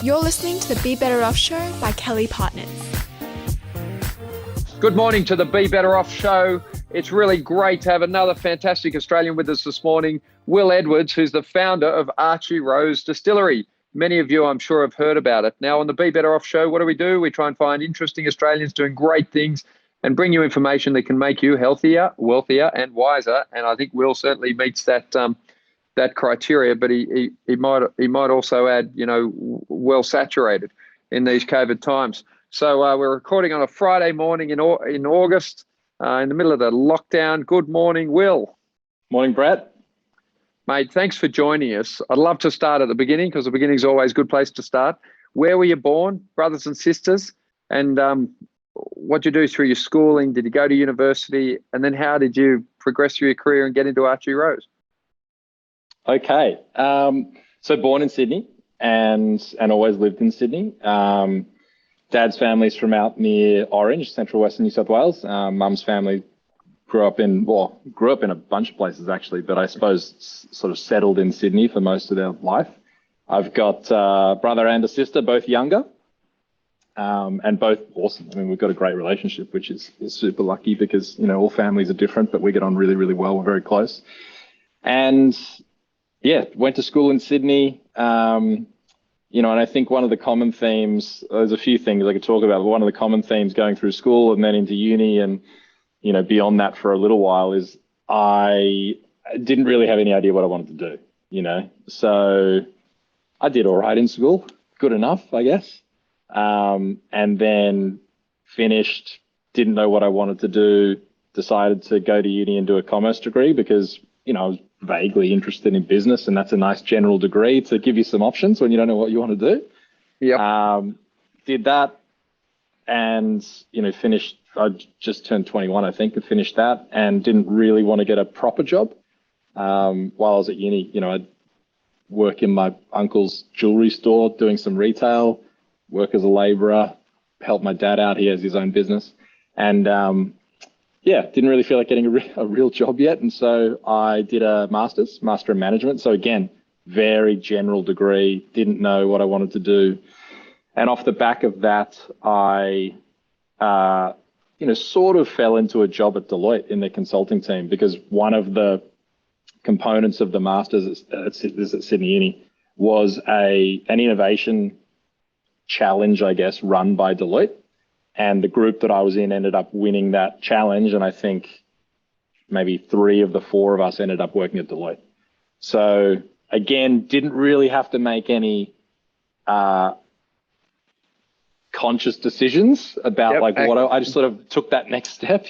You're listening to the Be Better Off Show by Kelly+Partners. Good morning to the Be Better Off Show. It's really great to have another fantastic Australian with us this morning, Will Edwards, who's the founder of Archie Distillery. Many of you, I'm sure, have heard about it. Now, on the Be Better Off Show, what do? We try and find interesting Australians doing great things and bring you information that can make you healthier, wealthier, and wiser. And I think Will certainly meets that criteria, but he might also add, well saturated in these COVID times. So we're recording on a Friday morning in August, in the middle of the lockdown. Good morning, Will. Morning, Brett. Mate, thanks for joining us. I'd love to start at the beginning because the beginning is always a good place to start. Where were you born, brothers and sisters? And what did you do through your schooling? Did you go to university? And then how did you progress through your career and get into Archie Rose? Okay. So born in Sydney and always lived in Sydney. Dad's family's from out near Orange, central western New South Wales. Mum's family grew up in a bunch of places actually, but I suppose sort of settled in Sydney for most of their life. I've got a brother and a sister, both younger, and both awesome. I mean, we've got a great relationship, which is super lucky because, all families are different, but we get on really, really well. We're very close. And yeah, went to school in Sydney. And I think one of the common themes, there's a few things I could talk about, but one of the common themes going through school and then into uni and, beyond that for a little while is I didn't really have any idea what I wanted to do, So I did all right in school, good enough, I guess. And then finished, didn't know what I wanted to do, decided to go to uni and do a commerce degree because, I was vaguely interested in business, and that's a nice general degree to give you some options when you don't know what you want to do. Yeah. Did that and, finished, I just turned 21, I think, and finished that and didn't really want to get a proper job. While I was at uni, I'd work in my uncle's jewelry store doing some retail, work as a labourer, help my dad out. He has his own business. And, didn't really feel like getting a real job yet. And so I did a Master in Management. So again, very general degree, didn't know what I wanted to do. And off the back of that, I, sort of fell into a job at Deloitte in their consulting team because one of the components of the Masters at Sydney Uni was an innovation challenge, I guess, run by Deloitte. And the group that I was in ended up winning that challenge. And I think maybe 3 of the 4 of us ended up working at Deloitte. So again, didn't really have to make any conscious decisions about I just sort of took that next step,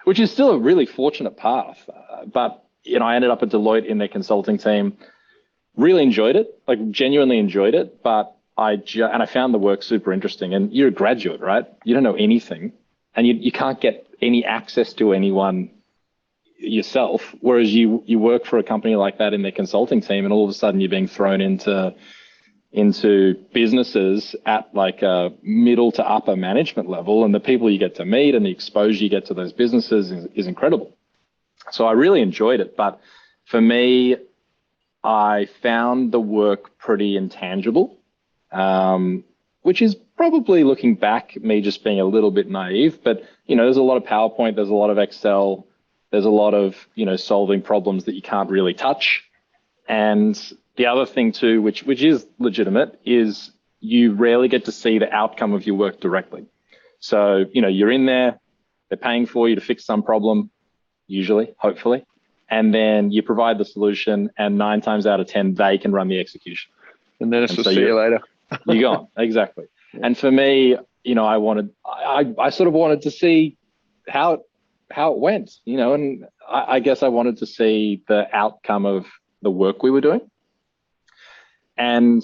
which is still a really fortunate path. But, I ended up at Deloitte in their consulting team, really enjoyed it, genuinely enjoyed it. But I found the work super interesting. And you're a graduate, right? You don't know anything, and you can't get any access to anyone yourself. Whereas you work for a company like that in their consulting team, and all of a sudden you're being thrown into businesses at a middle to upper management level, and the people you get to meet and the exposure you get to those businesses is incredible. So I really enjoyed it. But for me, I found the work pretty intangible. Which is probably, looking back, me just being a little bit naive, but, there's a lot of PowerPoint, there's a lot of Excel, there's a lot of, solving problems that you can't really touch. And the other thing too, which is legitimate, is you rarely get to see the outcome of your work directly. So, you're in there, they're paying for you to fix some problem, usually, hopefully, and then you provide the solution, and 9 times out of 10, they can run the exeqution. And then it's just see you later. You're gone. Exactly. Yeah. And for me, I sort of wanted to see how it went, and I guess I wanted to see the outcome of the work we were doing. And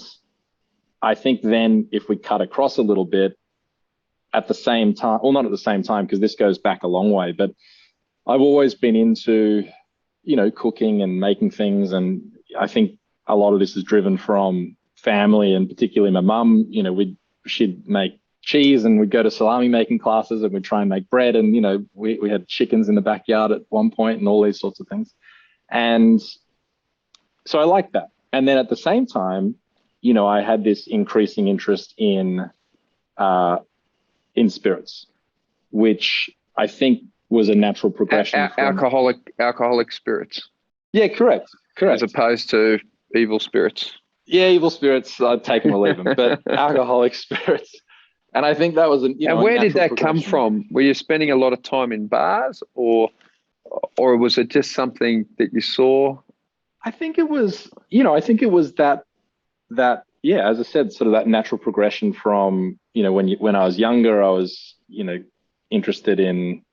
I think then if we cut across a little bit at the same time, well, not at the same time, because this goes back a long way, but I've always been into, cooking and making things. And I think a lot of this is driven from family, and particularly my mum. She'd make cheese, and we'd go to salami making classes, and we'd try and make bread, and we had chickens in the backyard at one point and all these sorts of things. And so I liked that. And then at the same time, I had this increasing interest in spirits, which I think was a natural progression. Alcoholic spirits. Yeah, correct. As opposed to evil spirits. Yeah, evil spirits, I'd take them or leave them, but alcoholic spirits. And I think that was and where did that come from? Were you spending a lot of time in bars, or was it just something that you saw? I think it was, that yeah, as I said, sort of that natural progression from, when I was younger, I was, interested in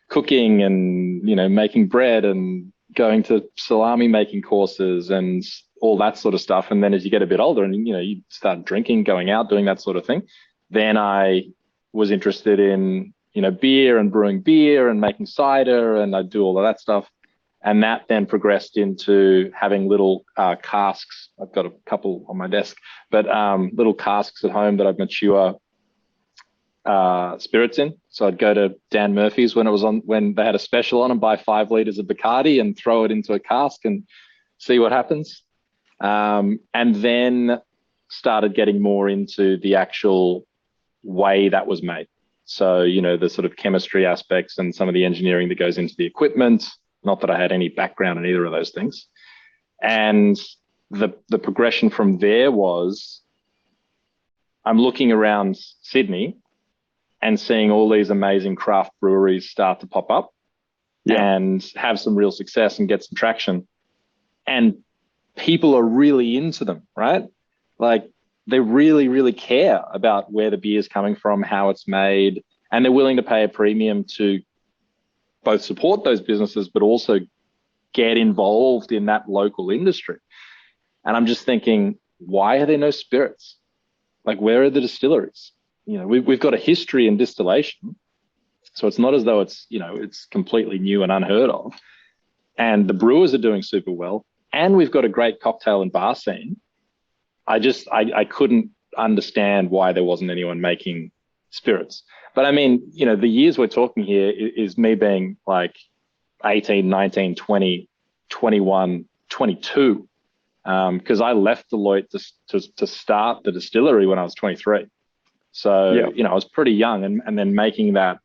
cooking and, making bread and going to salami making courses and all that sort of stuff. And then as you get a bit older and, you start drinking, going out, doing that sort of thing, then I was interested in, beer and brewing beer and making cider, and I'd do all of that stuff. And that then progressed into having little casks. I've got a couple on my desk, but little casks at home that I'd mature spirits in. So I'd go to Dan Murphy's when they had a special on and buy 5 liters of Bacardi and throw it into a cask and see what happens. And then started getting more into the actual way that was made. So, the sort of chemistry aspects and some of the engineering that goes into the equipment. Not that I had any background in either of those things. And the progression from there was I'm looking around Sydney and seeing all these amazing craft breweries start to pop up and have some real success and get some traction. And people are really into them, right? Like they really, really care about where the beer is coming from, how it's made, and they're willing to pay a premium to both support those businesses, but also get involved in that local industry. And I'm just thinking, why are there no spirits? Like, where are the distilleries? We've got a history in distillation. So it's not as though it's, it's completely new and unheard of. And the brewers are doing super well. And we've got a great cocktail and bar scene. I couldn't understand why there wasn't anyone making spirits. But I mean, the years we're talking here is me being like 18, 19, 20, 21, 22. Because I left Deloitte to start the distillery when I was 23. So, I was pretty young and then making that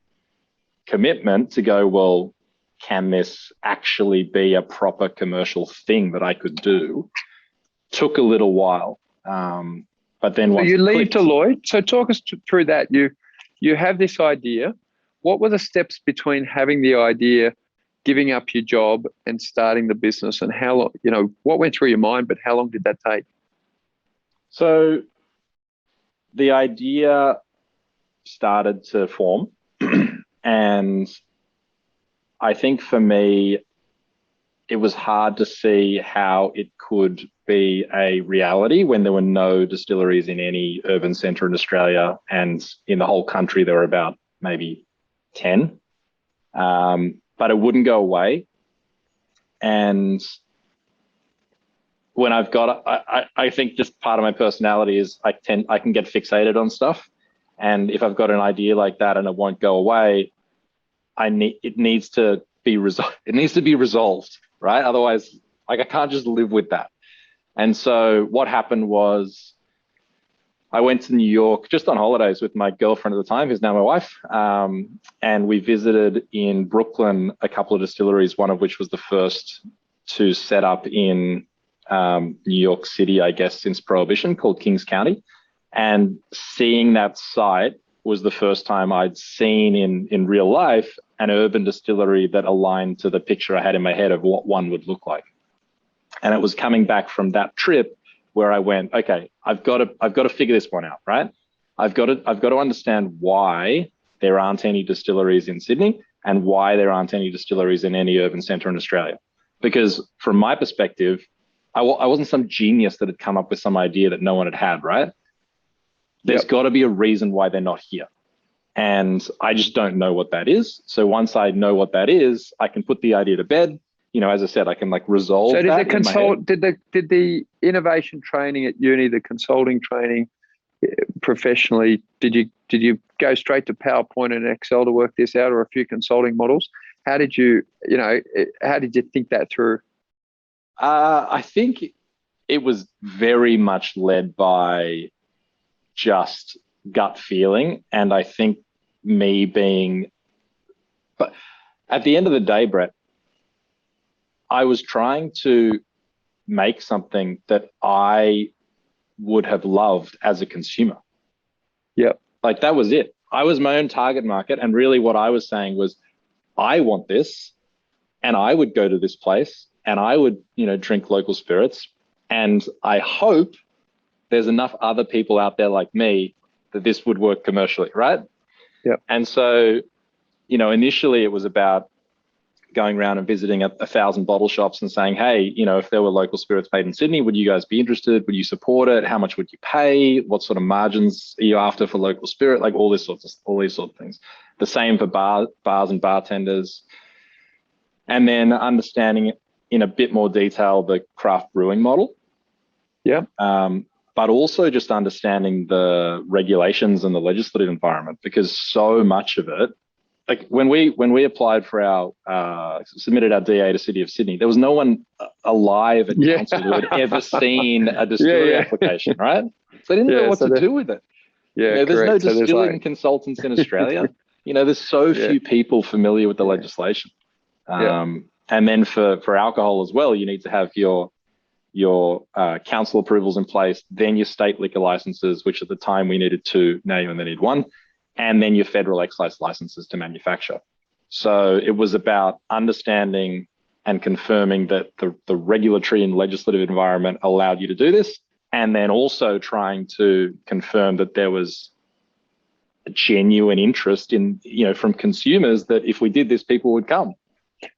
commitment to go, well, can this actually be a proper commercial thing that I could do? Took a little while. But then once you leave Deloitte. So talk us through that. You have this idea. What were the steps between having the idea, giving up your job and starting the business, and how long, what went through your mind, but how long did that take? So the idea started to form and I think for me, it was hard to see how it could be a reality when there were no distilleries in any urban centre in Australia, and in the whole country there were about maybe 10. But it wouldn't go away. And when I think just part of my personality is I can get fixated on stuff. And if I've got an idea like that and it won't go away, it needs to be resolved. It needs to be resolved, right? Otherwise, I can't just live with that. And so what happened was I went to New York just on holidays with my girlfriend at the time, who's now my wife. And we visited in Brooklyn a couple of distilleries, one of which was the first to set up in New York City, I guess, since Prohibition, called Kings County. And seeing that site was the first time I'd seen in real life an urban distillery that aligned to the picture I had in my head of what one would look like. And it was coming back from that trip where I went, okay, I've got to figure this one out, right? I've got to understand why there aren't any distilleries in Sydney and why there aren't any distilleries in any urban centre in Australia. Because from my perspective, I wasn't some genius that had come up with some idea that no one had, right? There's got to be a reason why they're not here. And I just don't know what that is. So once I know what that is, I can put the idea to bed. As I said, I can resolve that. So did the innovation training at uni, the consulting training professionally, did you go straight to PowerPoint and Excel to work this out, or a few consulting models? How did you think that through? I think it was very much led by just gut feeling. And I think me being, but at the end of the day, Brett, I was trying to make something that I would have loved as a consumer. Yep. Like that was it. I was my own target market. And really what I was saying was, I want this, and I would go to this place and I would, drink local spirits. And I hope there's enough other people out there like me that this would work commercially, right? Yep. And so, initially it was about going around and visiting 1,000 bottle shops and saying, hey, if there were local spirits made in Sydney, would you guys be interested? Would you support it? How much would you pay? What sort of margins are you after for local spirit? Like all these sort of things. The same for bars and bartenders. And then understanding in a bit more detail the craft brewing model. Yeah. But also just understanding the regulations and the legislative environment, because so much of it, like when we applied for submitted our DA to City of Sydney, there was no one alive at council who had ever seen a distillery application, right? So they didn't know what to do with it. Yeah, there's no distilling consultants in Australia. There's so few people familiar with the legislation. And then for alcohol as well, you need to have your council approvals in place, then your state liquor licenses, which at the time we needed 2, now you only need 1. And then your federal excise licenses to manufacture. So it was about understanding and confirming that the regulatory and legislative environment allowed you to do this, and then also trying to confirm that there was a genuine interest in, from consumers, that if we did this, people would come.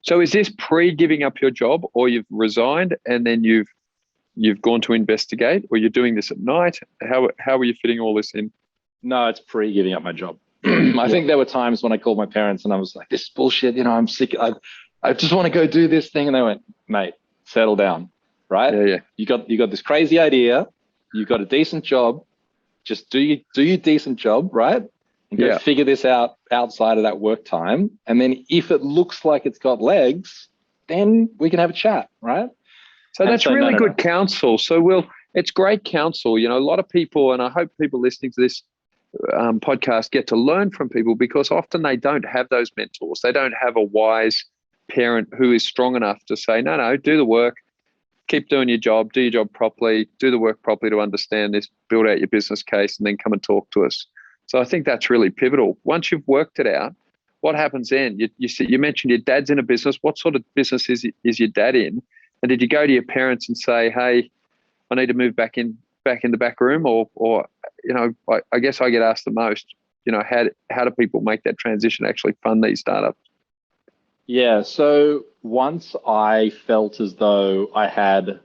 So is this pre-giving up your job, or you've resigned and then you've gone to investigate, or you're doing this at night? How are you fitting all this in? No, it's pre-giving up my job. I think there were times when I called my parents and I was like, this is bullshit, I'm sick. I just want to go do this thing. And they went, mate, settle down, right? Yeah. You got this crazy idea. You got a decent job. Just do your decent job, right? And go figure this out outside of that work time. And then if it looks like it's got legs, then we can have a chat, right? So that's really good counsel. So it's great counsel. A lot of people, and I hope people listening to this podcast get to learn from people, because often they don't have those mentors. They don't have a wise parent who is strong enough to say, no, do the work, keep doing your job, do your job properly, do the work properly to understand this, build out your business case, and then come and talk to us. So I think that's really pivotal. Once you've worked it out, what happens then? You mentioned your dad's in a business. What sort of business is your dad in? And did you go to your parents and say, hey, I need to move back in the back room, or I guess I get asked the most, how do people make that transition, actually fund these startups? Yeah. So once I felt as though I had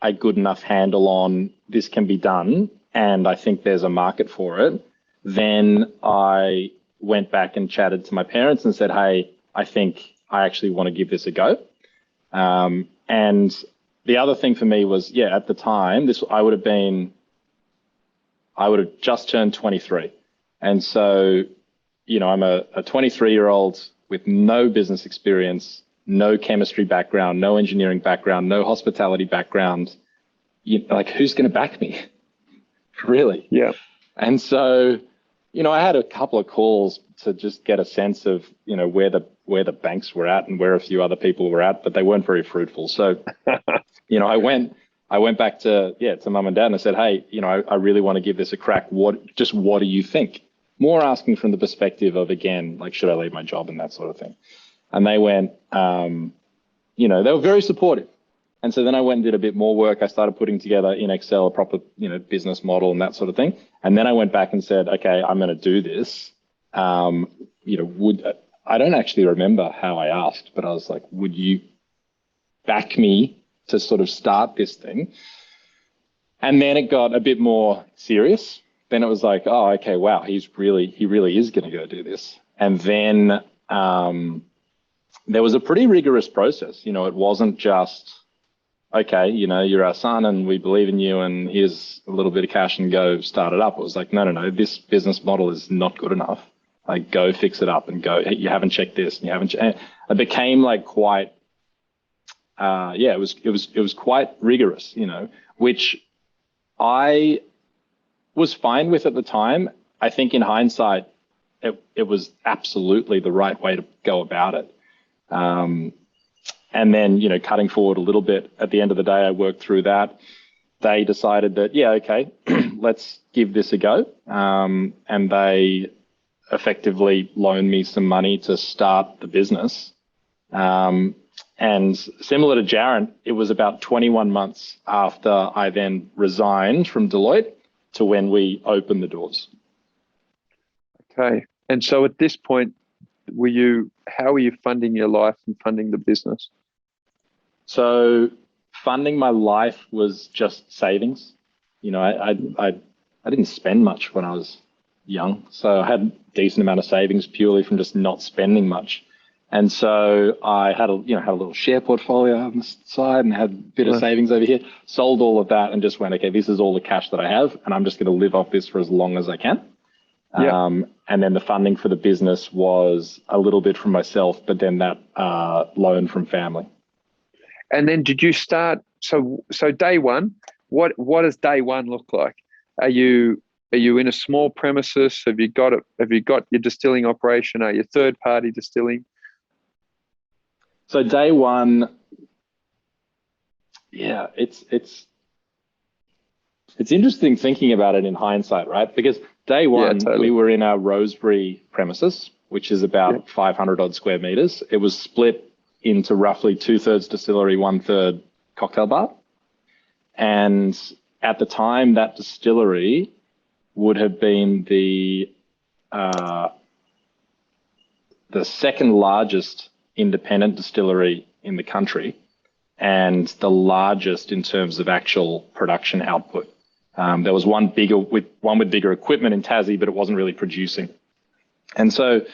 a good enough handle on this can be done, and I think there's a market for it, then I went back and chatted to my parents and said, hey, I think I actually want to give this a go. And the other thing for me was, at the time, I would have just turned 23. And so, I'm a 23-year-old with no business experience, no chemistry background, no engineering background, no hospitality background. Who's going to back me? Really? Yeah. And so, I had a couple of calls to just get a sense of, where the banks were at and where a few other people were at, but they weren't very fruitful. So, I went back to mum and dad and I said, hey, I really want to give this a crack. What do you think? More asking from the perspective of, again, should I leave my job and that sort of thing. And they went, they were very supportive. And so then I went and did a bit more work. I started putting together in Excel a proper, business model and that sort of thing. And then I went back and said, okay, I'm going to do this. I don't actually remember how I asked, but I was like, would you back me to sort of start this thing? And then it got a bit more serious. Then it was like, oh, okay, wow, he really is going to go do this. And then there was a pretty rigorous process. It wasn't just, okay, you're our son and we believe in you and here's a little bit of cash and go start it up. It was like, no, this business model is not good enough. Go fix it up and go, hey, you haven't checked this and you haven't. It became quite yeah, it was quite rigorous, which I was fine with at the time. I think in hindsight, it was absolutely the right way to go about it. And then, cutting forward a little bit, at the end of the day, I worked through that. They decided that, yeah, okay, let's give this a go. And they effectively loaned me some money to start the business. And similar to Jaren, it was about 21 months after I then resigned from Deloitte to when we opened the doors. Okay. And so at this point, how were you funding your life and funding the business? So funding my life was just savings. I didn't spend much when I was young, so I had a decent amount of savings purely from just not spending much. And so I had a little share portfolio on the side and had a bit of savings over here, sold all of that and just went, okay, this is all the cash that I have and I'm just going to live off this for as long as I can. Yeah. And then the funding for the business was a little bit from myself, but then that loan from family. And then did you start, so day one, what does day one look like? Are you in a small premises? Have you got your distilling operation? Are you third party distilling? So day one, yeah, it's interesting thinking about it in hindsight, right? Because day one, we were in our Rosebery premises, which is about 500 odd square meters. It was split into roughly 2/3 distillery, 1/3 cocktail bar. And at the time, that distillery would have been the second largest independent distillery in the country and the largest in terms of actual production output. There was one with bigger equipment in Tassie, but it wasn't really producing. And so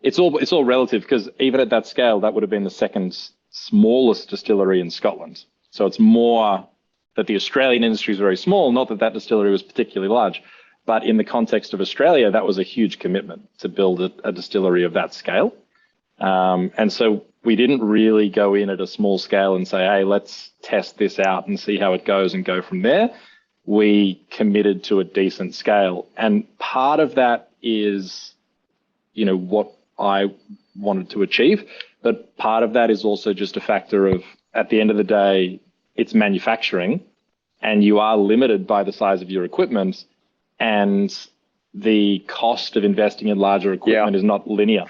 it's all relative, because even at that scale, that would have been the second smallest distillery in Scotland. So it's more that the Australian industry is very small, not that distillery was particularly large. But in the context of Australia, that was a huge commitment to build a distillery of that scale. And so we didn't really go in at a small scale and say, hey, let's test this out and see how it goes and go from there. We committed to a decent scale. And part of that is, what I wanted to achieve. But part of that is also just a factor of, at the end of the day, it's manufacturing and you are limited by the size of your equipment, and the cost of investing in larger equipment is not linear.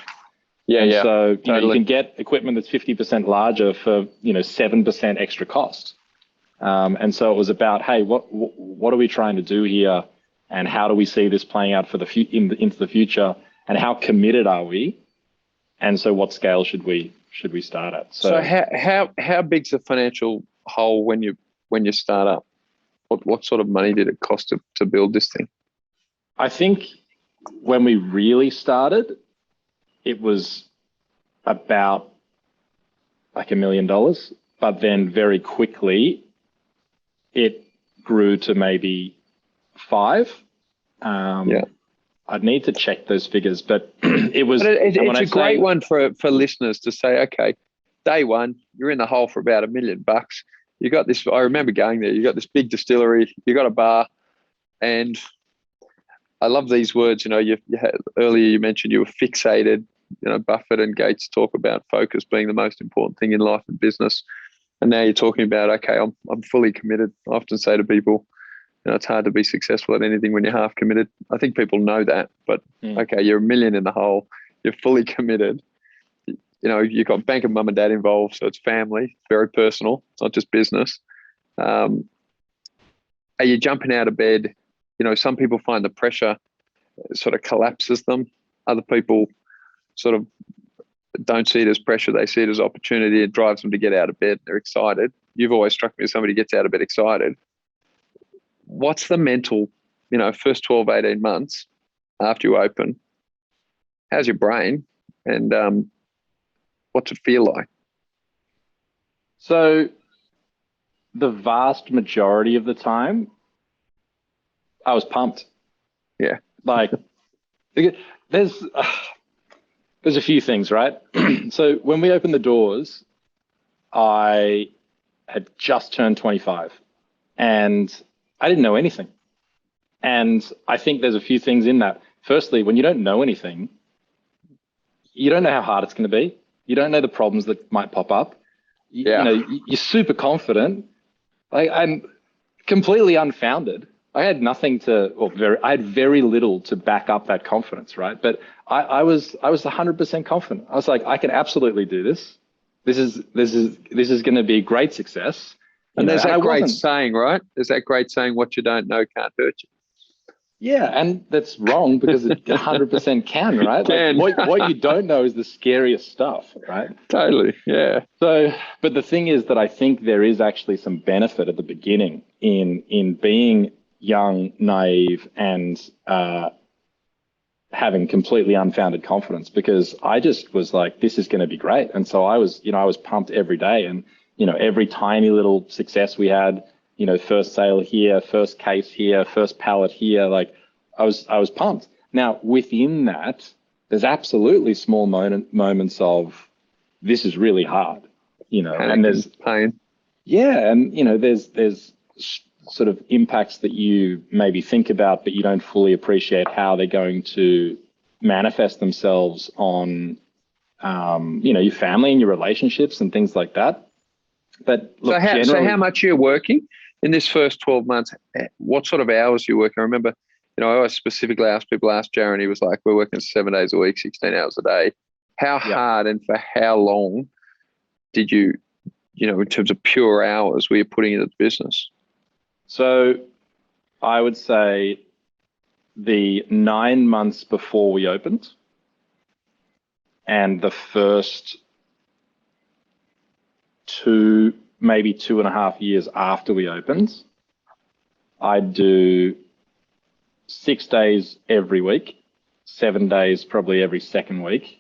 So totally. You can get equipment that's 50% larger for 7% extra cost. And so it was about, hey, what are we trying to do here, and how do we see this playing out for into the future, and how committed are we, and so what scale should we start at? So how big's the financial hole when you start up? What sort of money did it cost to build this thing? I think when we really started, it was about like $1 million, but then very quickly it grew to maybe 5. I'd need to check those figures, but it was. It's a great one for listeners to say, okay, day one, you're in the hole for about $1 million. You got this. I remember going there. You got this big distillery. You got a bar, and I love these words. You had, earlier you mentioned you were fixated. Buffett and Gates talk about focus being the most important thing in life and business, and now you're talking about, okay, I'm fully committed. I often say to people, it's hard to be successful at anything when you're half committed. I think people know that, but okay, you're $1 million in the hole. You're fully committed. You've got bank and mum and dad involved, so it's family, very personal. It's not just business. Are you jumping out of bed? Some people find the pressure sort of collapses them. Other people sort of don't see it as pressure. They see it as opportunity. It drives them to get out of bed. They're excited. You've always struck me as somebody who gets out of bed excited. What's the mental, first 12, 18 months after you open? How's your brain? And what's it feel like? So the vast majority of the time, I was pumped. Yeah. Like there's a few things, right? So when we opened the doors, I had just turned 25, and I didn't know anything. And I think there's a few things in that. Firstly, when you don't know anything, you don't know how hard it's going to be. You don't know the problems that might pop up. You know, you're super confident. I'm completely unfounded. I had nothing to, I had very little to back up that confidence, right? But I was 100% confident. I was like, I can absolutely do this. This is going to be a great success. And there's that great saying, right? There's that great saying, what you don't know can't hurt you. Yeah, and that's wrong because it 100% can, right? Like what you don't know is the scariest stuff, right? Totally, yeah. So, but the thing is that I think there is actually some benefit at the beginning in being young, naive, and having completely unfounded confidence, because I just was like, this is going to be great. And so I was pumped every day, and every tiny little success we had. First sale here, first case here, first pallet here. Like I was pumped. Now within that, there's absolutely small moments of this is really hard, and there's pain. Yeah, and there's sort of impacts that you maybe think about, but you don't fully appreciate how they're going to manifest themselves on, your family and your relationships and things like that. But look, so how much are you working in this first 12 months? What sort of hours are you working? I remember, I always specifically asked Jaron, he was like, we're working 7 days a week, 16 hours a day. How hard and for how long did you, in terms of pure hours, were you putting into the business? So I would say the 9 months before we opened and the first maybe 2.5 years after we opened, I'd do 6 days every week, 7 days probably every second week,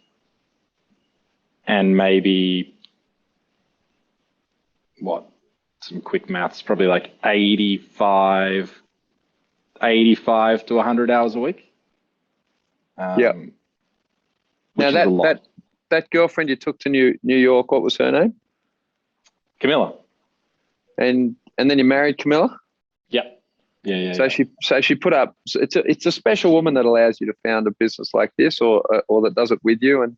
and maybe some quick maths, probably like 85 to 100 hours a week. Now that girlfriend you took to New York, what was her name? Camilla. And then you married Camilla? Yeah. So she put up. It's a special woman that allows you to found a business like this, or that does it with you, and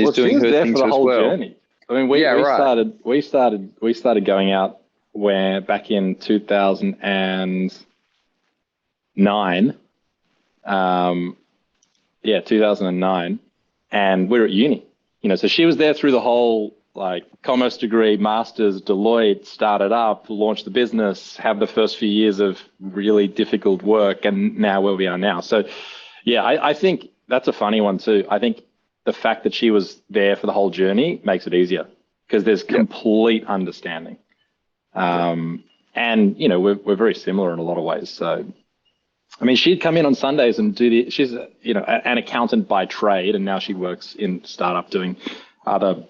is doing her things as well. Journey. I mean, we started going out back in 2009. 2009, and we're at uni. So she was there through the whole commerce degree, masters, Deloitte, started up, launched the business, have the first few years of really difficult work, and now where we are now. So, yeah, I think that's a funny one too. I think the fact that she was there for the whole journey makes it easier because there's complete understanding. And, we're very similar in a lot of ways. So, I mean, she'd come in on Sundays and she's, an accountant by trade, and now she works in startup doing other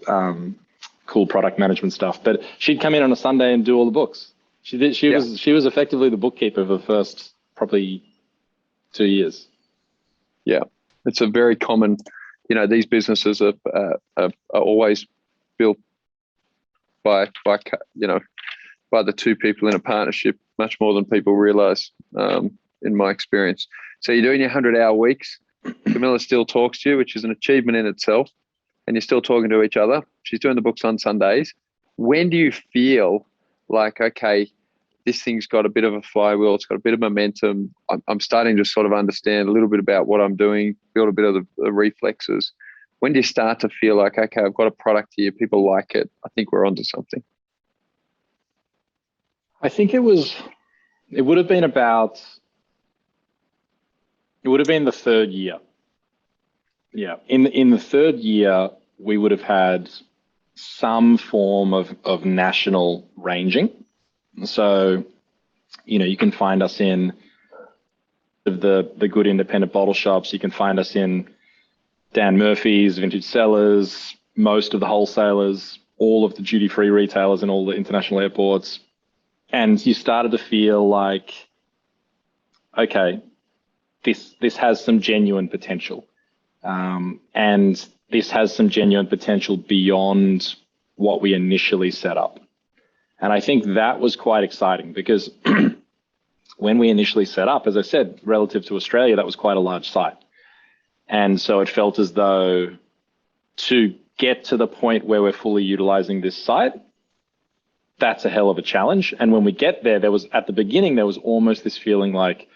cool product management stuff. But she'd come in on a Sunday and do all the books. She was effectively the bookkeeper for the first probably 2 years. Yeah, it's a very common, these businesses are always built by the two people in a partnership, much more than people realize, in my experience. So you're doing your 100-hour weeks. Camilla still talks to you, which is an achievement in itself, and you're still talking to each other. She's doing the books on Sundays. When do you feel like, okay, this thing's got a bit of a flywheel, it's got a bit of momentum, I'm starting to sort of understand a little bit about what I'm doing, build a bit of the reflexes? When do you start to feel like, okay, I've got a product here, people like it, I think we're onto something? I think it would have been the third year. Yeah. In the third year, we would have had some form of national ranging. So, you can find us in the good independent bottle shops. You can find us in Dan Murphy's, Vintage Cellars, most of the wholesalers, all of the duty-free retailers and all the international airports. And you started to feel like, okay, this has some genuine potential. And this has some genuine potential beyond what we initially set up. And I think that was quite exciting because when we initially set up, as I said, relative to Australia, that was quite a large site. And so it felt as though to get to the point where we're fully utilizing this site, that's a hell of a challenge. And when we get there, at the beginning, there was almost this feeling like,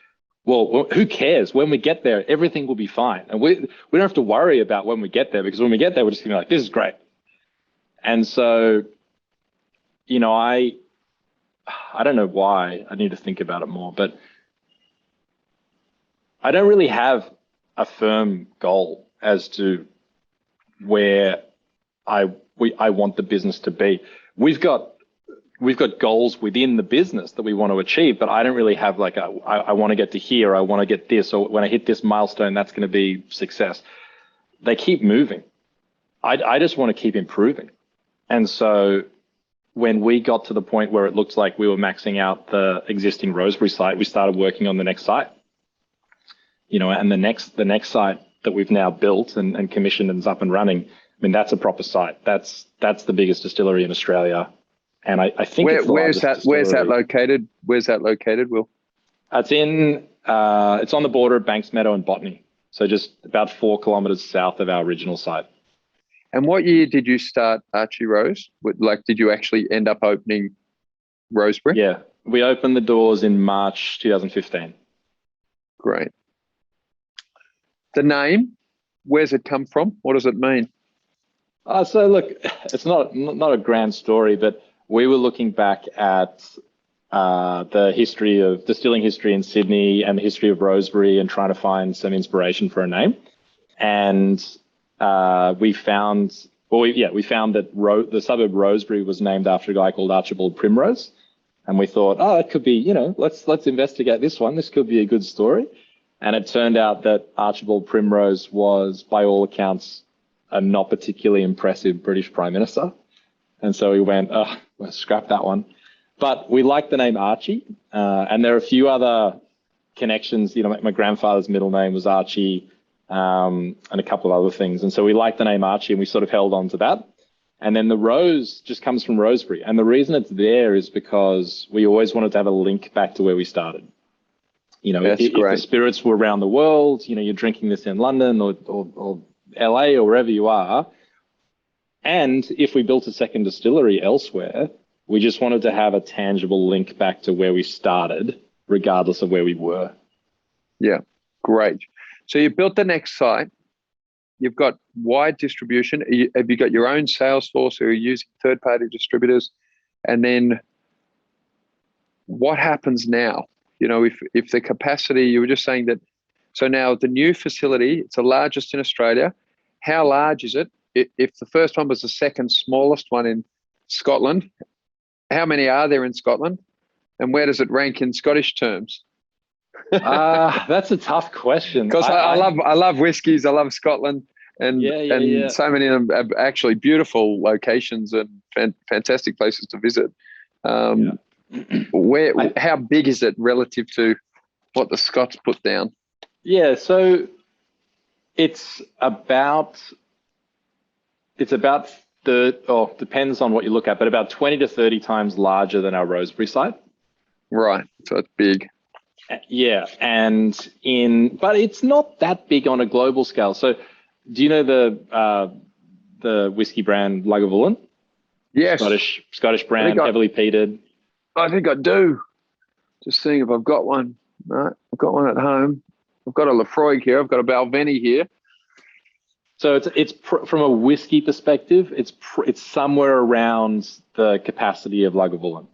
well, who cares? When we get there, everything will be fine. And we don't have to worry about when we get there, because when we get there, we're just going to be like, this is great. And so, I don't know why. I need to think about it more, but I don't really have a firm goal as to where I want the business to be. We've got goals within the business that we want to achieve, but I don't really have like I want to get to here, I want to get this, or when I hit this milestone, that's going to be success. They keep moving. I just want to keep improving. And so when we got to the point where it looked like we were maxing out the existing Rosebery site, we started working on the next site. And the next site that we've now built and commissioned and is up and running, I mean, that's a proper site. That's the biggest distillery in Australia. And I think where's that located? Where's that located, Will? It's on the border of Banksmeadow and Botany. So just about 4 kilometers south of our original site. And what year did you start Archie Rose? Did you actually end up opening Rosebery? Yeah, we opened the doors in March 2015. Great. The name, where's it come from? What does it mean? So look, it's not a grand story, but we were looking back at the history of distilling history in Sydney and the history of Rosebery and trying to find some inspiration for a name. And we found that the suburb Rosebery was named after a guy called Archibald Primrose. And we thought, it could be, let's investigate this one. This could be a good story. And it turned out that Archibald Primrose was, by all accounts, a not particularly impressive British Prime Minister. And so we went, let's scrap that one. But we like the name Archie. And there are a few other connections. My grandfather's middle name was Archie, and a couple of other things. And so we like the name Archie, and we sort of held on to that. And then the rose just comes from Rosebery. And the reason it's there is because we always wanted to have a link back to where we started. If the spirits were around the world, you're drinking this in London or LA or wherever you are. And if we built a second distillery elsewhere, we just wanted to have a tangible link back to where we started, regardless of where we were. Yeah, great. So you built the next site. You've got wide distribution. Have you got your own sales force, or are you using third-party distributors? And then what happens now? If the capacity, you were just saying that, so now the new facility, it's the largest in Australia. How large is it? If the first one was the second smallest one in Scotland, how many are there in Scotland? And where does it rank in Scottish terms? That's a tough question. Because I love whiskies. I love Scotland. And so many of them are actually beautiful locations and fantastic places to visit. How big is it relative to what the Scots put down? Yeah, so it's about depends on what you look at, but about 20 to 30 times larger than our Rosebery site. Right, so it's big. Yeah, but it's not that big on a global scale. So, do you know the whiskey brand Lagavulin? Yes, Scottish brand, heavily peated. I think I do. Just seeing if I've got one. No, I've got one at home. I've got a Lafroig here. I've got a Balvenie here. So it's from a whiskey perspective, it's somewhere around the capacity of Lagavulin.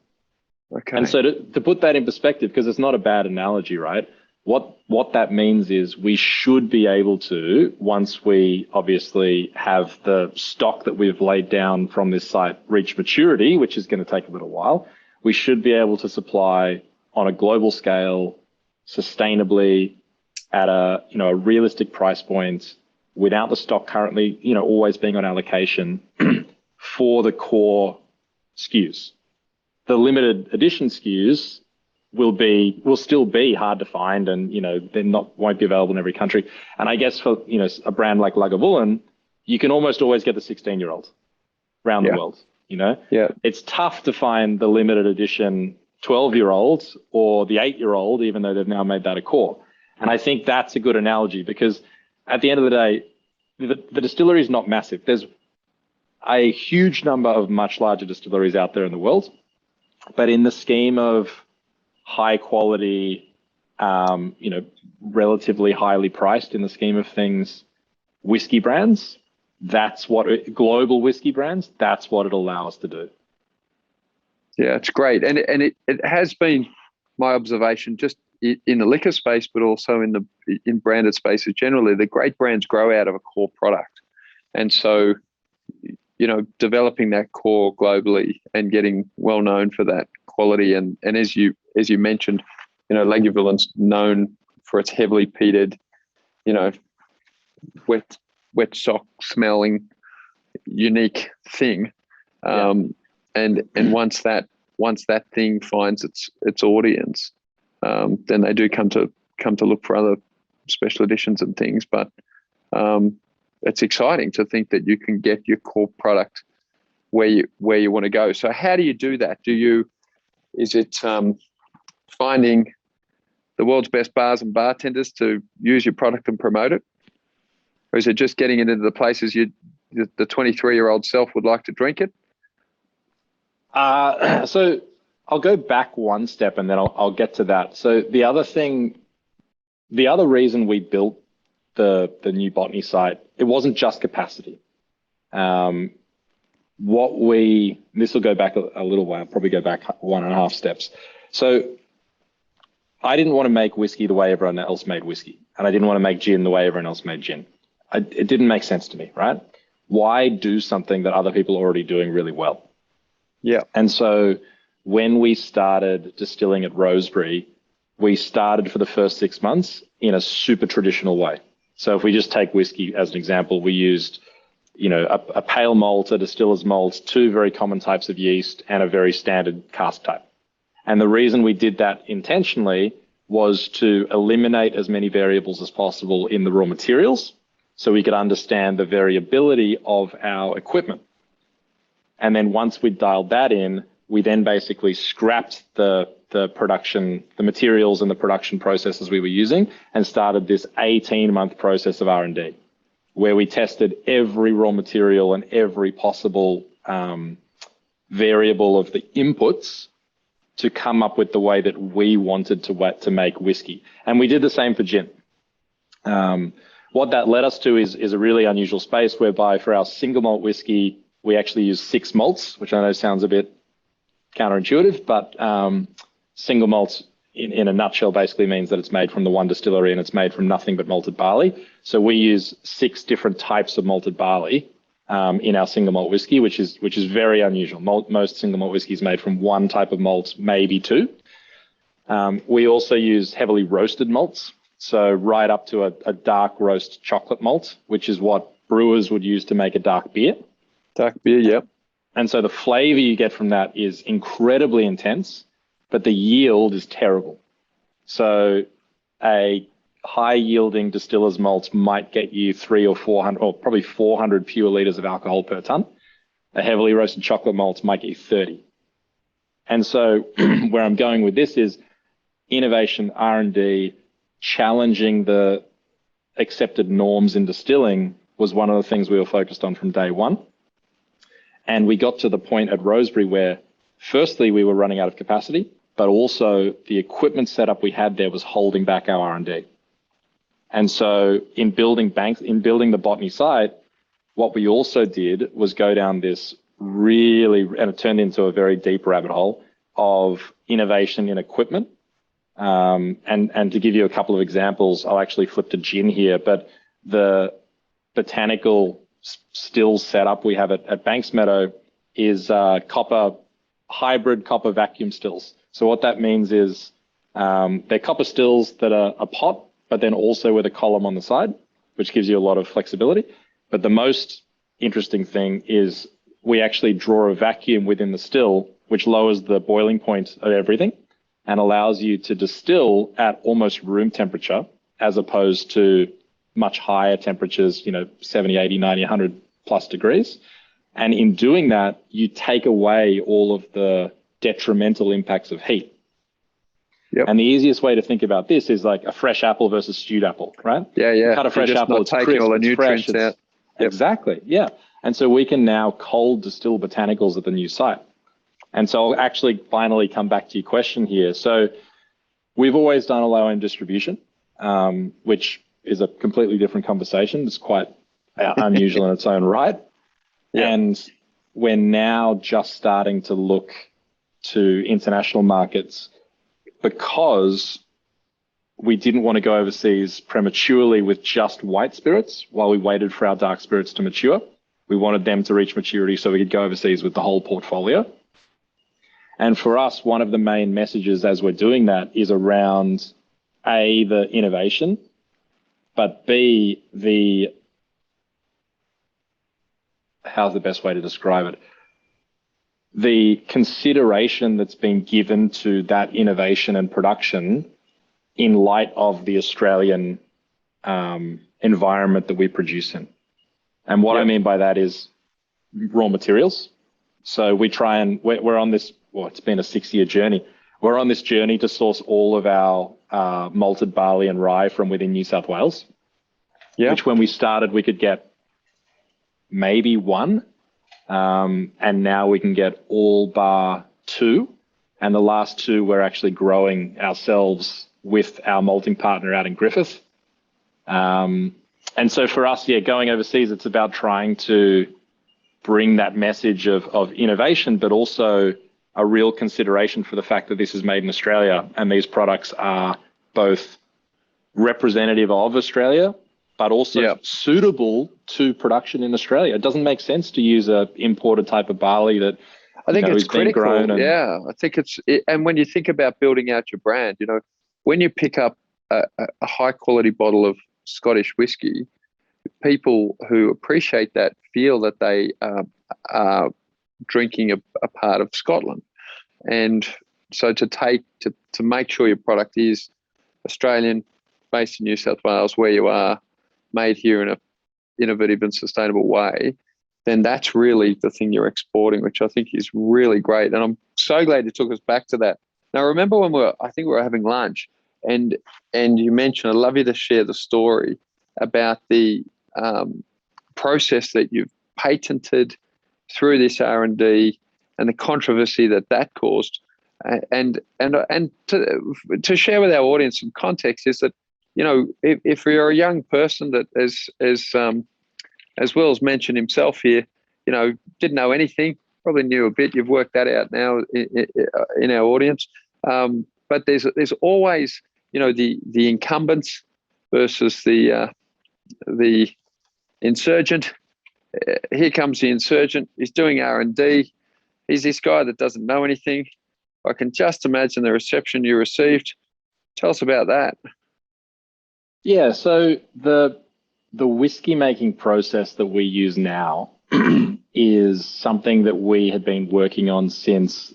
Okay. And so to put that in perspective, because it's not a bad analogy, right? What that means is we should be able to, once we obviously have the stock that we've laid down from this site reach maturity, which is going to take a little while, we should be able to supply on a global scale, sustainably, at a realistic price point, without the stock currently, always being on allocation for the core SKUs. The limited edition SKUs will still be hard to find, and won't be available in every country. And I guess for a brand like Lagavulin, you can almost always get the 16-year-old around the world. Yeah. It's tough to find the limited edition 12-year-olds or the 8-year-old, even though they've now made that a core. And I think that's a good analogy, because at the end of the day, the distillery is not massive. There's a huge number of much larger distilleries out there in the world, but in the scheme of high quality, relatively highly priced in the scheme of things, whiskey brands, global whiskey brands, that's what it'll allow us to do. Yeah, it's great. And it has been my observation, just in the liquor space, but also in branded spaces generally, the great brands grow out of a core product. And so, developing that core globally and getting well known for that quality. And as you mentioned, Lagavulin known for its heavily peated, wet sock smelling, unique thing. And once that thing finds its audience, then they do come to look for other special editions and things. But it's exciting to think that you can get your core product where you want to go. So how do you do that? Is it finding the world's best bars and bartenders to use your product and promote it? Or is it just getting it into the places the 23-year-old self would like to drink it? So I'll go back one step and then I'll get to that. So the other reason we built the new Botany site, it wasn't just capacity. This will go back a little while, probably go back 1.5 steps. So I didn't want to make whiskey the way everyone else made whiskey, and I didn't want to make gin the way everyone else made gin. It didn't make sense to me, right? Why do something that other people are already doing really well? Yeah. And so when we started distilling at Rosebery, we started for the first 6 months in a super traditional way. So if we just take whiskey as an example, we used, a pale malt, a distiller's malt, 2 very common types of yeast, and a very standard cask type. And the reason we did that intentionally was to eliminate as many variables as possible in the raw materials, so we could understand the variability of our equipment. And then once we dialed that in, we then basically scrapped the production, the materials and the production processes we were using, and started this 18-month process of R&D, where we tested every raw material and every possible variable of the inputs to come up with the way that we wanted to make whiskey. And we did the same for gin. What that led us to is a really unusual space, whereby for our single malt whiskey, we actually use 6 malts, which I know sounds a bit counterintuitive, but single malts in a nutshell basically means that it's made from the one distillery and it's made from nothing but malted barley. So we use 6 different types of malted barley in our single malt whiskey, which is very unusual. Most single malt whiskey is made from one type of malt, maybe 2. We also use heavily roasted malts, so right up to a dark roast chocolate malt, which is what brewers would use to make a dark beer. Dark beer, yep. And so the flavor you get from that is incredibly intense, but the yield is terrible. So a high yielding distiller's malt might get you 300 or 400, or probably 400 pure liters of alcohol per ton. A heavily roasted chocolate malt might get you 30. And so where I'm going with this is innovation, R&D, challenging the accepted norms in distilling was one of the things we were focused on from day one. And we got to the point at Rosebery where firstly we were running out of capacity, but also the equipment setup we had there was holding back our R&D. And so in building the Botany site, what we also did was go down this and it turned into a very deep rabbit hole of innovation in equipment. And to give you a couple of examples, I'll actually flip to gin here, but the botanical still setup we have at Banks Meadow is hybrid copper vacuum stills. So what that means is they're copper stills that are a pot, but then also with a column on the side, which gives you a lot of flexibility. But the most interesting thing is we actually draw a vacuum within the still, which lowers the boiling point of everything and allows you to distill at almost room temperature, as opposed to much higher temperatures, 70, 80, 90, 100 plus degrees. And in doing that, you take away all of the detrimental impacts of heat. Yep. And the easiest way to think about this is like a fresh apple versus stewed apple, right? Yeah. You cut a fresh apple, it's taking crisp, all the it's fresh, nutrients out. Yep. Exactly, yeah. And so we can now cold distill botanicals at the new site. And so I'll actually finally come back to your question here. So we've always done all our own distribution, which is a completely different conversation. It's quite unusual in its own right. Yeah. And we're now just starting to look to international markets because we didn't want to go overseas prematurely with just white spirits while we waited for our dark spirits to mature. We wanted them to reach maturity so we could go overseas with the whole portfolio. And for us, one of the main messages as we're doing that is around A, the innovation, but B, how's the best way to describe it? The consideration that's been given to that innovation and production in light of the Australian environment that we produce in. And what I mean by that is raw materials. So we try and we're on this, well, it's been a 6-year journey. We're on this journey to source all of our malted barley and rye from within New South Wales, which when we started, we could get maybe one. And now we can get all bar 2. And the last 2 we're actually growing ourselves with our malting partner out in Griffith. And so for us, going overseas, it's about trying to bring that message of innovation, but also a real consideration for the fact that this is made in Australia and these products are both representative of Australia, but also suitable to production in Australia. It doesn't make sense to use a imported type of barley that I think it's critical. Grown I think and when you think about building out your brand, when you pick up a high quality bottle of Scottish whiskey, people who appreciate that feel that they are drinking a part of Scotland. And so to make sure your product is Australian, based in New South Wales, where you are, made here in an innovative and sustainable way, then that's really the thing you're exporting, which I think is really great. And I'm so glad you took us back to that. Now, remember when we were having lunch and you mentioned, I'd love you to share the story about the process that you've patented through this R&D and the controversy that caused. And to share with our audience some context is that, if you're a young person that as Will's mentioned himself here, didn't know anything, probably knew a bit. You've worked that out now in our audience. But there's always, the incumbents versus the insurgent. Here comes the insurgent. He's doing R&D. He's this guy that doesn't know anything. I can just imagine the reception you received. Tell us about that. Yeah, so the whiskey making process that we use now is something that we had been working on since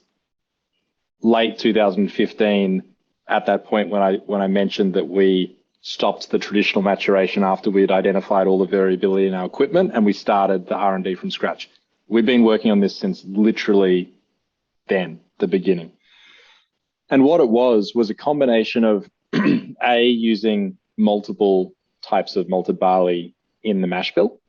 late 2015. At that point, when I mentioned that we stopped the traditional maturation after we had identified all the variability in our equipment, and we started the R&D from scratch. We've been working on this since literally then, the beginning. And what it was a combination of A, using multiple types of malted barley in the mash bill,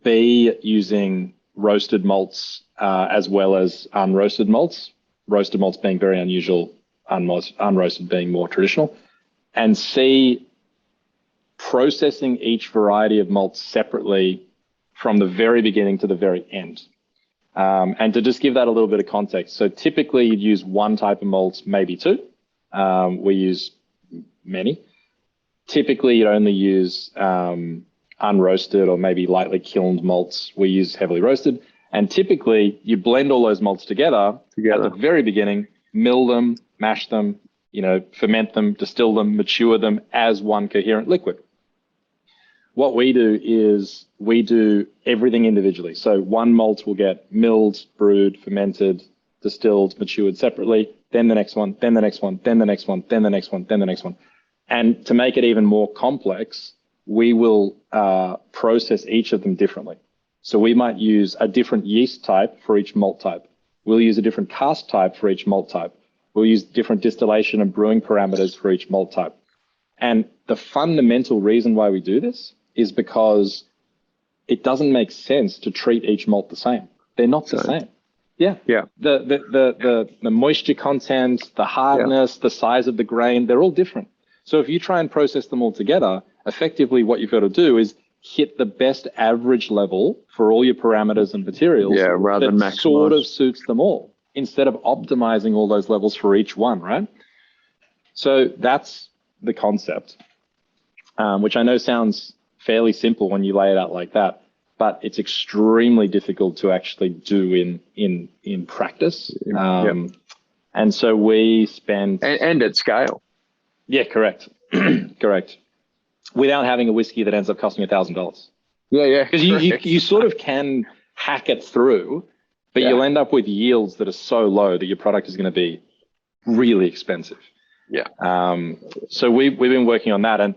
B, using roasted malts as well as unroasted malts, roasted malts being very unusual, unroasted being more traditional, and C, processing each variety of malts separately from the very beginning to the very end. And to just give that a little bit of context, so typically you'd use one type of malts, maybe 2. We use many. Typically you'd only use unroasted or maybe lightly kilned malts. We use heavily roasted. And typically you blend all those malts together at the very beginning, mill them, mash them, ferment them, distill them, mature them as one coherent liquid. What we do is we do everything individually. So one malt will get milled, brewed, fermented, distilled, matured separately, then the next one, then the next one, then the next one, then the next one, then the next one. And to make it even more complex, we will process each of them differently. So we might use a different yeast type for each malt type. We'll use a different cask type for each malt type. We'll use different distillation and brewing parameters for each malt type. And the fundamental reason why we do this is because it doesn't make sense to treat each malt the same. They're not the same. Yeah. The moisture content, the hardness, the size of the grain, they're all different. So if you try and process them all together, effectively what you've got to do is hit the best average level for all your parameters and materials rather than maximize. Sort of suits them all, instead of optimizing all those levels for each one, right? So that's the concept, which I know sounds fairly simple when you lay it out like that, but it's extremely difficult to actually do in practice. And so we spend... And at scale. Yeah, correct. Correct. Without having a whiskey that ends up costing $1,000. Yeah. Because you sort of can hack it through, but you'll end up with yields that are so low that your product is going to be really expensive. Yeah. So we've been working on that, and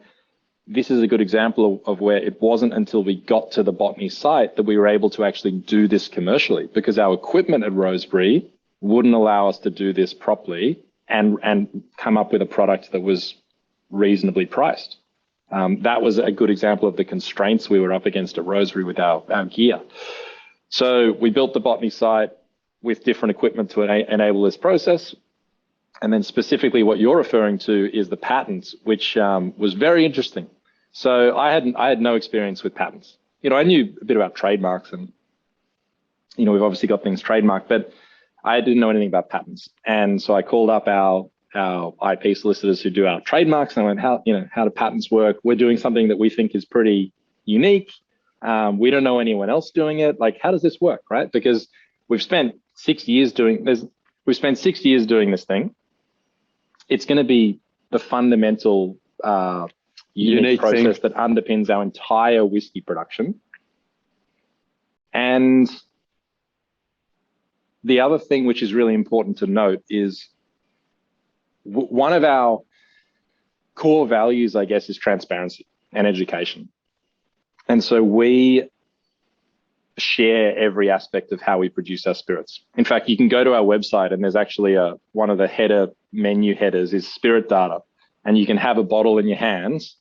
this is a good example of where it wasn't until we got to the Botany site that we were able to actually do this commercially, because our equipment at Rosebery wouldn't allow us to do this properly and come up with a product that was reasonably priced. That was a good example of the constraints we were up against at Rosebery with our gear. So we built the Botany site with different equipment to enable this process. And then specifically what you're referring to is the patents, which was very interesting. So I had no experience with patents. I knew a bit about trademarks, and we've obviously got things trademarked, but I didn't know anything about patents. And so I called up our IP solicitors who do our trademarks, and I went, how do patents work? We're doing something that we think is pretty unique. We don't know anyone else doing it. Like, how does this work, right? Because we've spent 6 years doing this thing. It's going to be the fundamental unique process that underpins our entire whiskey production. And the other thing which is really important to note is one of our core values, I guess, is transparency and education. And so we share every aspect of how we produce our spirits. In fact, you can go to our website, and there's actually one of the menu headers is spirit data. And you can have a bottle in your hands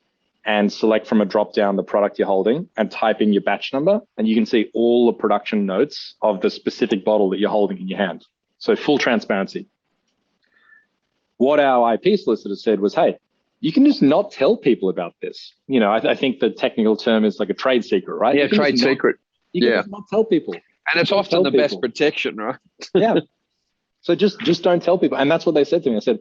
and select from a drop down the product you're holding and type in your batch number, and you can see all the production notes of the specific bottle that you're holding in your hand. So full transparency. What our IP solicitor said was, hey, you can just not tell people about this. I think the technical term is like a trade secret, right? Yeah, trade secret. You can just not tell people. And it's often the best protection, right? Yeah. So just don't tell people. And that's what they said to me. I said,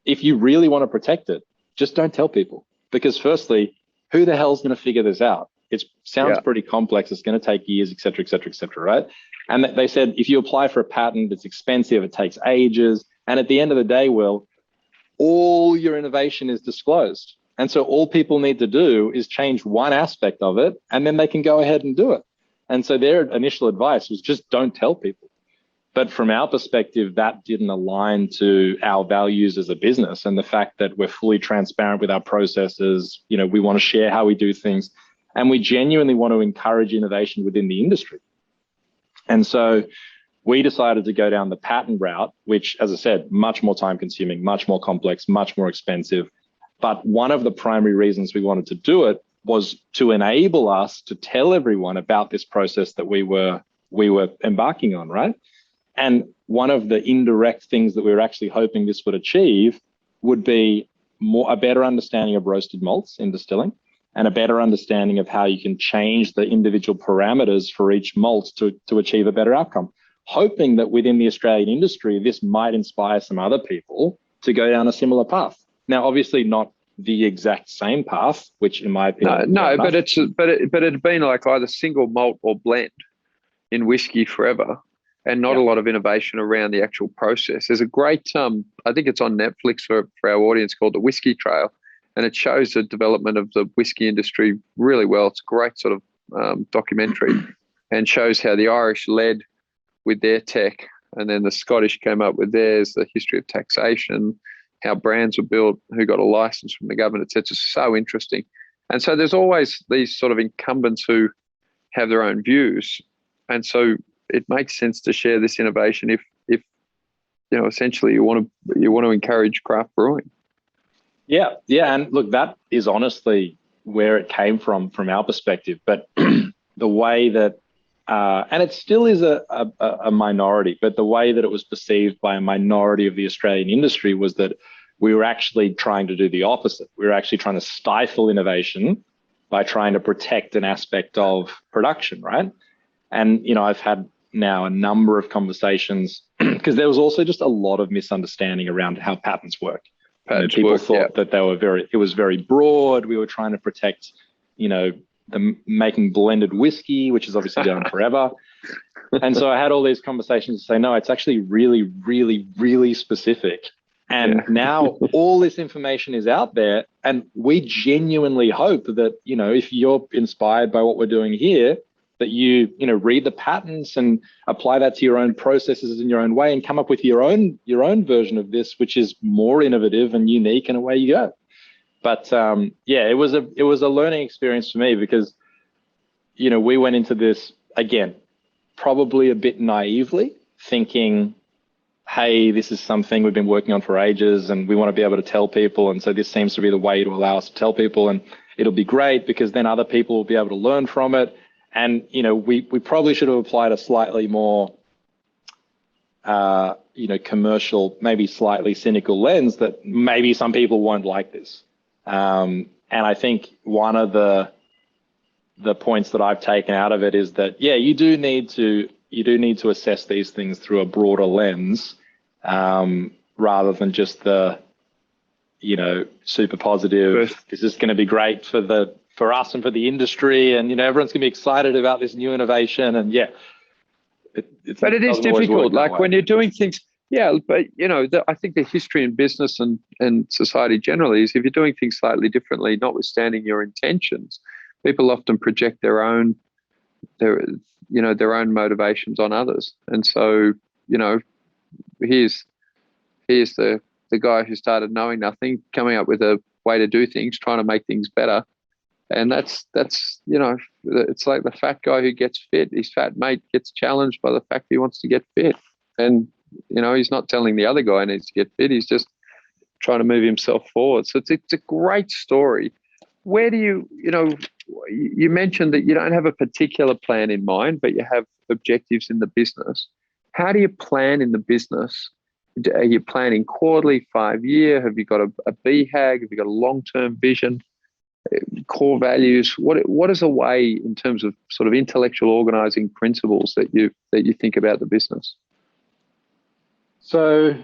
if you really want to protect it, just don't tell people. Because firstly, who the hell's going to figure this out? It sounds pretty complex. It's going to take years, et cetera, right? And they said, if you apply for a patent, it's expensive. It takes ages. And at the end of the day, Will, all your innovation is disclosed. And so all people need to do is change one aspect of it, and then they can go ahead and do it. And so their initial advice was just don't tell people. But from our perspective, that didn't align to our values as a business, and the fact that we're fully transparent with our processes. We want to share how we do things, and we genuinely want to encourage innovation within the industry. And so we decided to go down the patent route, which, as I said, much more time consuming, much more complex, much more expensive. But one of the primary reasons we wanted to do it was to enable us to tell everyone about this process that we were embarking on, right? And one of the indirect things that we were actually hoping this would achieve would be a better understanding of roasted malts in distilling, and a better understanding of how you can change the individual parameters for each malt to achieve a better outcome. Hoping that within the Australian industry, this might inspire some other people to go down a similar path. Now, obviously not the exact same path, which in my opinion... No, but it had been like either single malt or blend in whiskey forever, and not a lot of innovation around the actual process. There's a great, I think it's on Netflix for our audience, called The Whiskey Trail, and it shows the development of the whiskey industry really well. It's a great sort of documentary, and shows how the Irish led with their tech, and then the Scottish came up with theirs, the history of taxation, how brands were built, who got a license from the government, etc. So interesting. And so there's always these sort of incumbents who have their own views. And so it makes sense to share this innovation if essentially you want to encourage craft brewing. Yeah, and look, that is honestly where it came from our perspective. But the way that, and it still is a minority, but the way that it was perceived by a minority of the Australian industry was that we were actually trying to do the opposite. We were actually trying to stifle innovation by trying to protect an aspect of production, right? And, I've had now a number of conversations because there was also just a lot of misunderstanding around how patents work. People thought that it was very broad. We were trying to protect, the making blended whiskey, which is obviously going forever. And so I had all these conversations to say, no, it's actually really, really, really specific. And now all this information is out there. And we genuinely hope that, if you're inspired by what we're doing here, that you read the patents and apply that to your own processes in your own way and come up with your own version of this, which is more innovative and unique, and away you go. But it was a learning experience for me because, we went into this again, probably a bit naively, thinking, hey, this is something we've been working on for ages and we want to be able to tell people. And so this seems to be the way to allow us to tell people, and it'll be great because then other people will be able to learn from it. And, we probably should have applied a slightly more, commercial, maybe slightly cynical lens that maybe some people won't like this. And I think one of the points that I've taken out of it is that, you do need to assess these things through a broader lens, rather than just the, super positive. This is going to be great for us and for the industry, and everyone's going to be excited about this new innovation. And it is difficult. Like when you're doing things, but I think the history in business and society generally is if you're doing things slightly differently, notwithstanding your intentions, people often project their own motivations on others. And so, here's the guy who started knowing nothing, coming up with a way to do things, trying to make things better. And that's it's like the fat guy who gets fit. His fat mate gets challenged by the fact he wants to get fit. And, he's not telling the other guy he needs to get fit. He's just trying to move himself forward. So it's a great story. Where do you mentioned that you don't have a particular plan in mind, but you have objectives in the business. How do you plan in the business? Are you planning quarterly, 5-year? Have you got a BHAG? Have you got a long-term vision? Core values? What is a way in terms of sort of intellectual organizing principles that you think about the business? So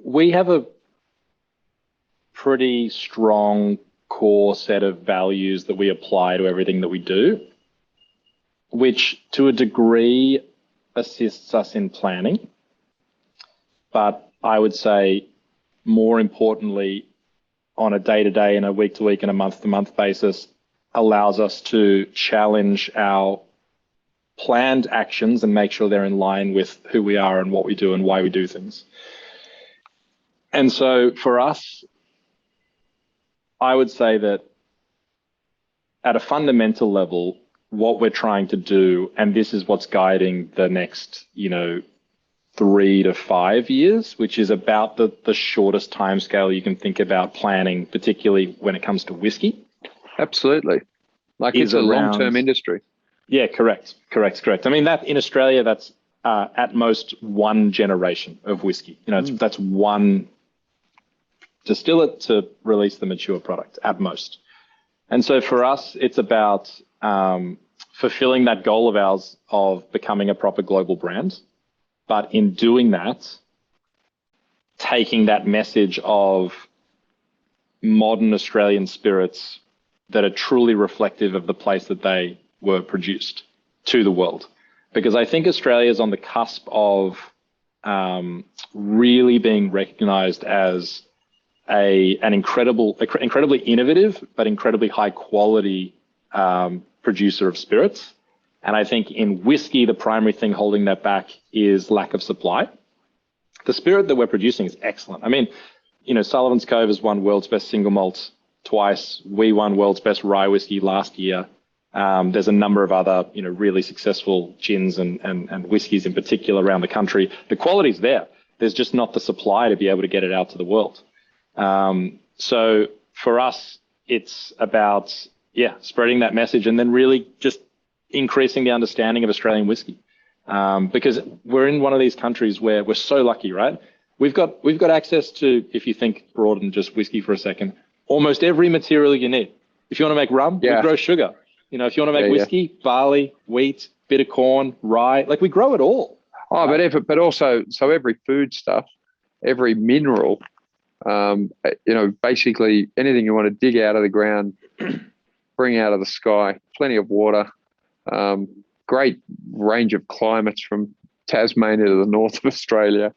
we have a pretty strong core set of values that we apply to everything that we do, which to a degree assists us in planning. But I would say more importantly, on a day-to-day and a week-to-week and a month-to-month basis, allows us to challenge our planned actions and make sure they're in line with who we are and what we do and why we do things. And so for us, I would say that at a fundamental level, what we're trying to do, and this is what's guiding the next, 3 to 5 years, which is about the shortest timescale you can think about planning, particularly when it comes to whiskey. Absolutely. Like it's a long-term industry. Yeah, correct. I mean, that in Australia, that's at most one generation of whiskey. That's one distillate to release the mature product at most. And so for us, it's about fulfilling that goal of ours of becoming a proper global brand. But in doing that, taking that message of modern Australian spirits that are truly reflective of the place that they were produced to the world. Because I think Australia is on the cusp of really being recognized as an incredibly innovative, but incredibly high quality producer of spirits. And I think in whiskey, the primary thing holding that back is lack of supply. The spirit that we're producing is excellent. I mean, Sullivan's Cove has won world's best single malt twice. We won World's Best Rye Whiskey last year. There's a number of other, really successful gins and whiskies in particular around the country. The quality's there. There's just not the supply to be able to get it out to the world. So for us, it's about, spreading that message and then really just increasing the understanding of Australian whiskey. Because we're in one of these countries where we're so lucky, right? We've got access to, if you think broader than just whiskey for a second, almost every material you need. If you want to make rum, we grow sugar. If you want to make whiskey, barley, wheat, bit of corn, rye, like we grow it all. Oh, but also, so every food stuff, every mineral, basically anything you want to dig out of the ground, bring out of the sky, plenty of water, great range of climates from Tasmania to the north of Australia.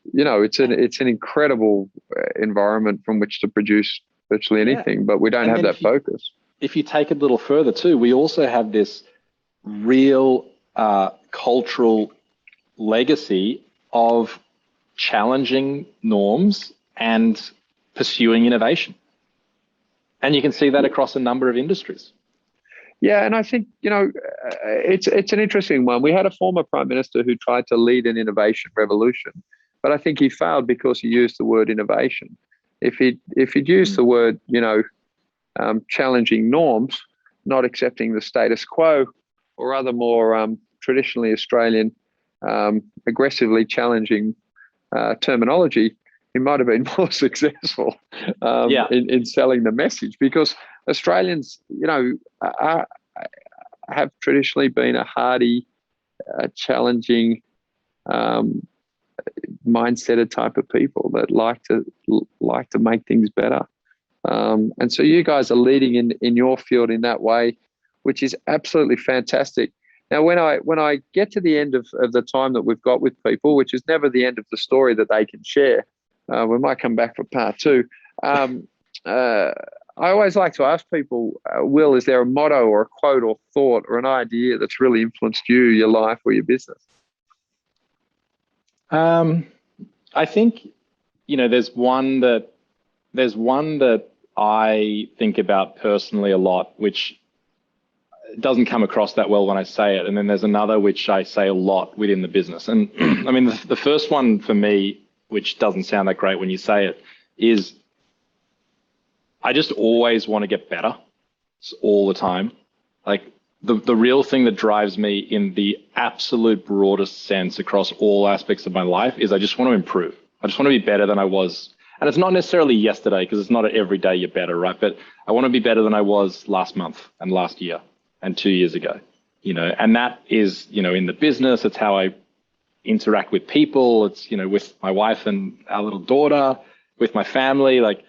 It's an incredible environment from which to produce virtually anything, but we don't have that focus. If you take it a little further too, we also have this real cultural legacy of challenging norms and pursuing innovation. And you can see that across a number of industries. Yeah, and I think, it's an interesting one. We had a former prime minister who tried to lead an innovation revolution, but I think he failed because he used the word innovation. If he'd used the word, challenging norms, not accepting the status quo, or other more traditionally Australian, aggressively challenging terminology, he might have been more successful in selling the message, because Australians, have traditionally been a hardy, challenging, mindseted type of people that like to make things better. And so you guys are leading in your field in that way, which is absolutely fantastic. Now, when I get to the end of the time that we've got with people, which is never the end of the story that they can share, we might come back for part two. I always like to ask people, Will, is there a motto or a quote or thought or an idea that's really influenced you, your life, or your business? I think, there's one that I think about personally a lot, which doesn't come across that well when I say it. And then there's another which I say a lot within the business. And I mean, the first one for me, which doesn't sound that great when you say it, is I just always want to get better all the time. Like the real thing that drives me in the absolute broadest sense across all aspects of my life is I just want to improve. I just want to be better than I was. And it's not necessarily yesterday, because it's not every day you're better, right? But I want to be better than I was last month and last year and 2 years ago, and that is, in the business, it's how I interact with people. It's, with my wife and our little daughter, with my family. Like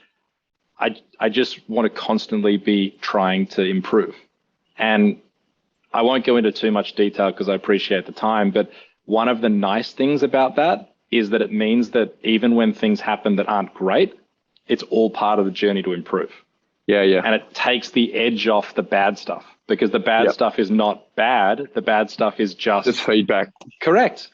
I just want to constantly be trying to improve. And I won't go into too much detail because I appreciate the time, but one of the nice things about that is that it means that even when things happen that aren't great, it's all part of the journey to improve. Yeah. And it takes the edge off the bad stuff, because the bad stuff is not bad. The bad stuff is just feedback. Correct.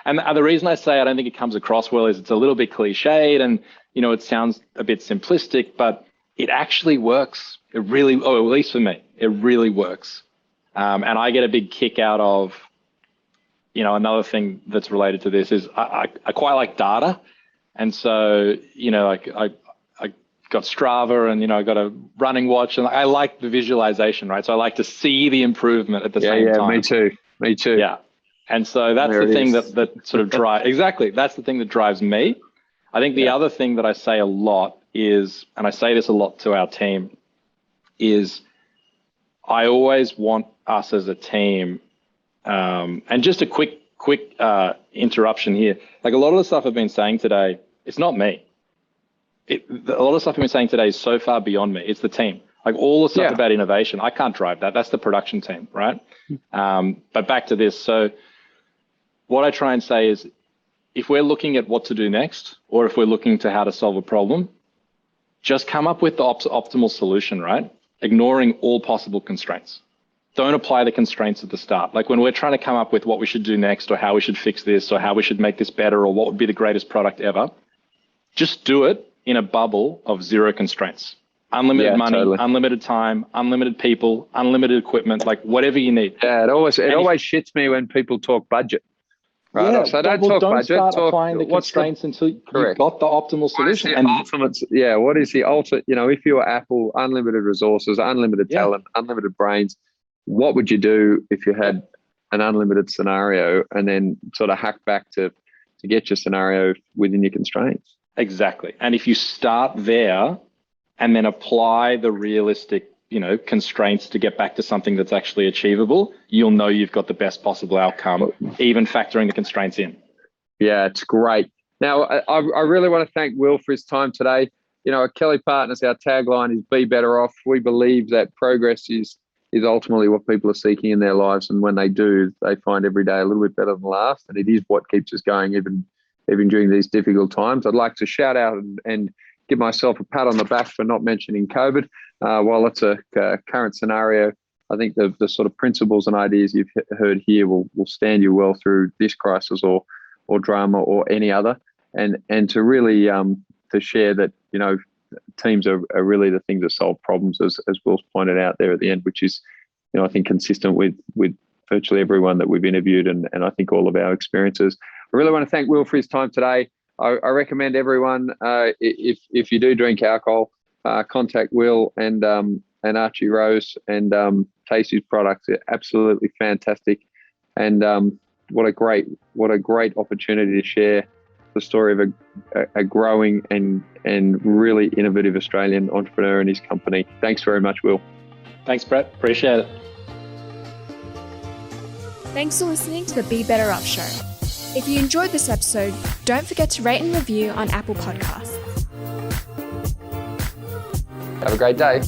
And the reason I say I don't think it comes across well is it's a little bit cliched and, it sounds a bit simplistic, but it actually works. It really, at least for me, it really works. And I get a big kick out of, another thing that's related to this is I quite like data. And so, I got Strava and, I got a running watch, and I like the visualization, right? So I like to see the improvement at the same time. Me too. Yeah. And so that's the thing that sort of drives, exactly. That's the thing that drives me. I think the other thing that I say a lot is, and I say this a lot to our team, is I always want us as a team, and just a quick interruption here. Like a lot of the stuff I've been saying today, it's not me. A lot of the stuff I've been saying today is so far beyond me. It's the team. Like all the stuff about innovation, I can't drive that. That's the production team, right? But back to this. So what I try and say is, if we're looking at what to do next, or if we're looking to how to solve a problem, just come up with the optimal solution, right? Ignoring all possible constraints. Don't apply the constraints at the start. Like when we're trying to come up with what we should do next, or how we should fix this, or how we should make this better, or what would be the greatest product ever, just do it in a bubble of zero constraints. Unlimited money, totally. unlimited time, unlimited people, unlimited equipment, like whatever you need. Yeah, it always shits me when people talk budget. Right? Yeah, So don't talk budget. Start applying the constraints until you've got the optimal solution. What is the ultimate? If you're Apple, unlimited resources, unlimited talent, unlimited brains, what would you do if you had an unlimited scenario and then sort of hack back to get your scenario within your constraints? Exactly. And if you start there and then apply the realistic, constraints to get back to something that's actually achievable, you'll know you've got the best possible outcome, even factoring the constraints in. Yeah, it's great. Now, I really want to thank Will for his time today. At Kelly+Partners, our tagline is "Be Better Off." We believe that progress is ultimately what people are seeking in their lives, and when they do, they find every day a little bit better than the last, and it is what keeps us going even during these difficult times. I'd like to shout out and give myself a pat on the back for not mentioning COVID. While it's a current scenario, I think the sort of principles and ideas you've heard here will stand you well through this crisis or drama or any other, and to really to share that teams are really the things that solve problems, as Will's pointed out there at the end, which is I think consistent with virtually everyone that we've interviewed and I think all of our experiences. I really want to thank Will for his time today. I recommend everyone, if you do drink alcohol, contact Will and Archie Rose and taste his products. They're absolutely fantastic, and what a great opportunity to share the story of a growing and really innovative Australian entrepreneur and his company. Thanks very much, Will. Thanks, Brett. Appreciate it. Thanks for listening to the Be Better Off Show. If you enjoyed this episode, don't forget to rate and review on Apple Podcasts. Have a great day.